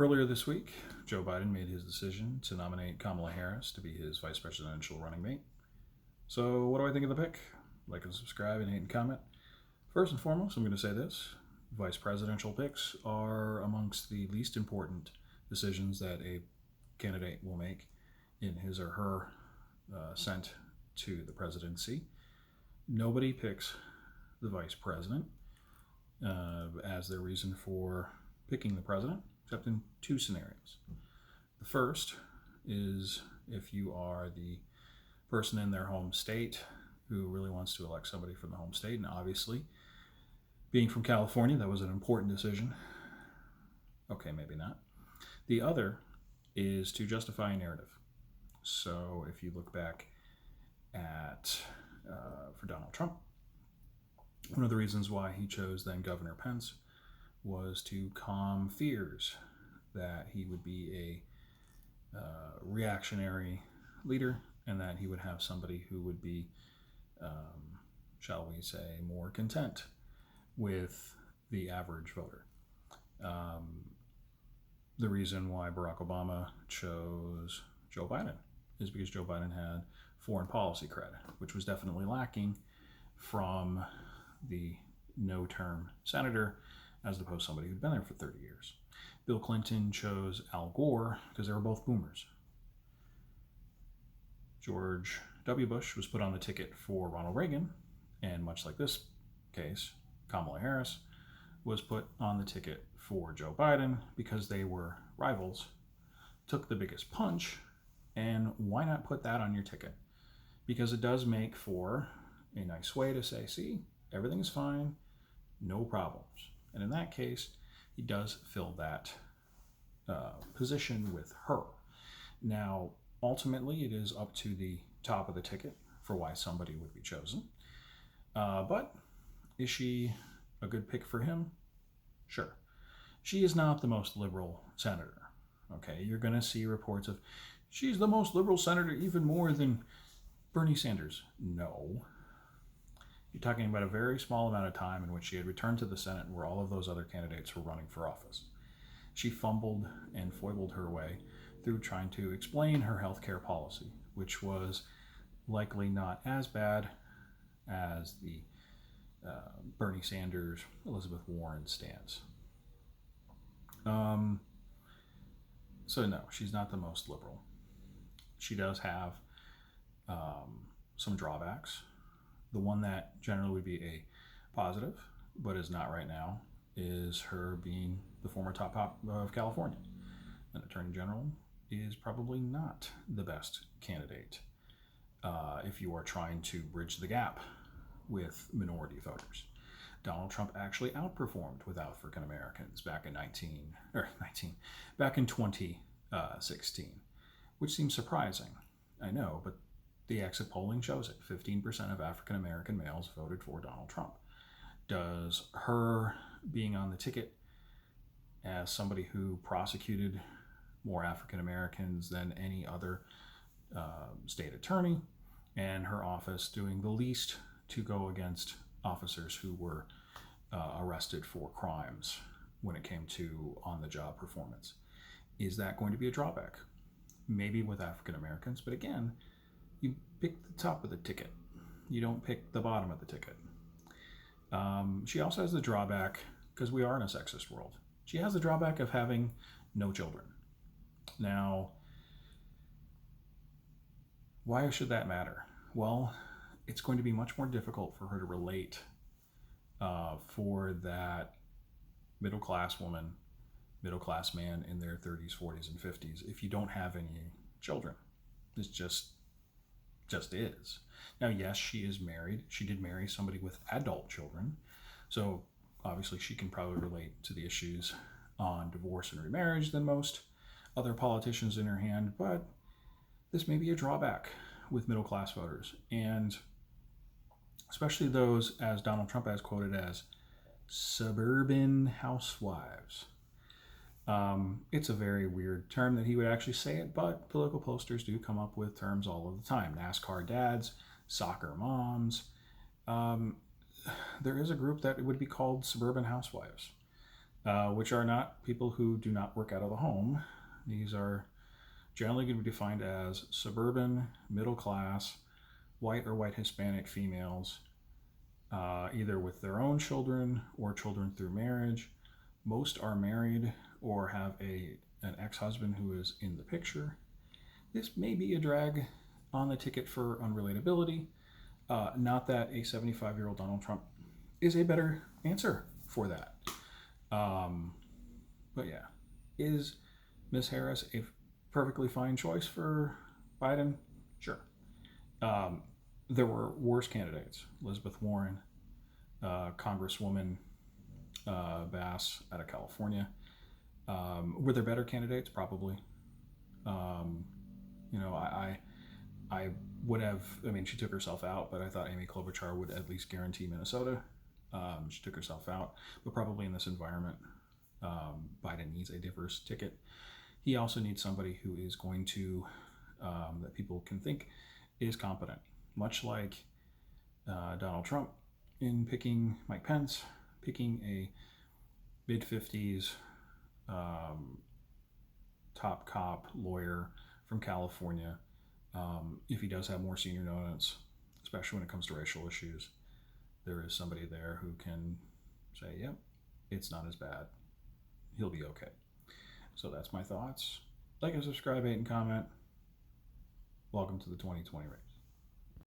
Earlier this week, Joe Biden made his decision to nominate Kamala Harris to be his vice presidential running mate. So, what do I think of the pick? Like and subscribe and hate and comment. First and foremost, I'm going to say this: vice presidential picks are amongst the least important decisions that a candidate will make in his or her ascent to the presidency. Nobody picks the vice president as their reason for picking the president, except in two scenarios. The first is if you are the person in their home state who really wants to elect somebody from the home state, and obviously, being from California, that was an important decision. Okay, maybe not. The other is to justify a narrative. So if you look back at, for Donald Trump, one of the reasons why he chose then Governor Pence was to calm fears that he would be a reactionary leader and that he would have somebody who would be, shall we say, more content with the average voter. The reason why Barack Obama chose Joe Biden is because Joe Biden had foreign policy cred, which was definitely lacking from the no-term senator as opposed to somebody who'd been there for 30 years. Bill Clinton chose Al Gore because they were both boomers. George W. Bush was put on the ticket for Ronald Reagan, and much like this case, Kamala Harris was put on the ticket for Joe Biden because they were rivals, took the biggest punch, and why not put that on your ticket? Because it does make for a nice way to say, see, everything's fine, no problems. And in that case, he does fill that position with her. Now, ultimately, it is up to the top of the ticket for why somebody would be chosen. But is she a good pick for him? Sure. She is not the most liberal senator. Okay, you're going to see reports of she's the most liberal senator, even more than Bernie Sanders. No. You're talking about a very small amount of time in which she had returned to the Senate where all of those other candidates were running for office. She fumbled and foibled her way through trying to explain her healthcare policy, which was likely not as bad as the Bernie Sanders, Elizabeth Warren stance. So no, she's not the most liberal. She does have some drawbacks. The one that generally would be a positive, but is not right now, is her being the former top of California. An attorney general is probably not the best candidate if you are trying to bridge the gap with minority voters. Donald Trump actually outperformed with African Americans back in 2016, which seems surprising. I know, but the exit polling shows it. 15% of African American males voted for Donald Trump. Does her being on the ticket as somebody who prosecuted more African Americans than any other state attorney, and her office doing the least to go against officers who were arrested for crimes when it came to on-the-job performance, is that going to be a drawback? Maybe with African Americans, but again, you pick the top of the ticket. You don't pick the bottom of the ticket. She also has the drawback, because we are in a sexist world, she has the drawback of having no children. Now, why should that matter? Well, it's going to be much more difficult for her to relate for that middle-class woman, middle-class man in their 30s, 40s, and 50s if you don't have any children. It's just is. Now, yes, she is married. She did marry somebody with adult children. So obviously she can probably relate to the issues on divorce and remarriage than most other politicians in her hand, but this may be a drawback with middle-class voters, and especially those, as Donald Trump has quoted as, suburban housewives. It's a very weird term that he would actually say it, but political posters do come up with terms all of the time. NASCAR dads, soccer moms. There is a group that would be called suburban housewives. which are not people who do not work out of the home. These are generally going to be defined as suburban, middle class, white or white Hispanic females, either with their own children or children through marriage. Most are married or have an ex-husband who is in the picture. This may be a drag on the ticket for unrelatability. Not that a 75-year-old Donald Trump is a better answer for that. But yeah, is Miss Harris a perfectly fine choice for Biden? Sure. There were worse candidates. Elizabeth Warren, Congresswoman Bass out of California. Were there better candidates? Probably. I would have. I mean, she took herself out, but I thought Amy Klobuchar would at least guarantee Minnesota. She took herself out, but probably in this environment, Biden needs a diverse ticket. He also needs somebody who is going to, that people can think is competent, much like Donald Trump in picking Mike Pence, picking a mid-50s top cop lawyer from California. If he does have more senior notes, especially when it comes to racial issues, there is somebody there who can say, yep, it's not as bad. He'll be okay. So that's my thoughts. Like and subscribe, hate, and comment. Welcome to the 2020 race.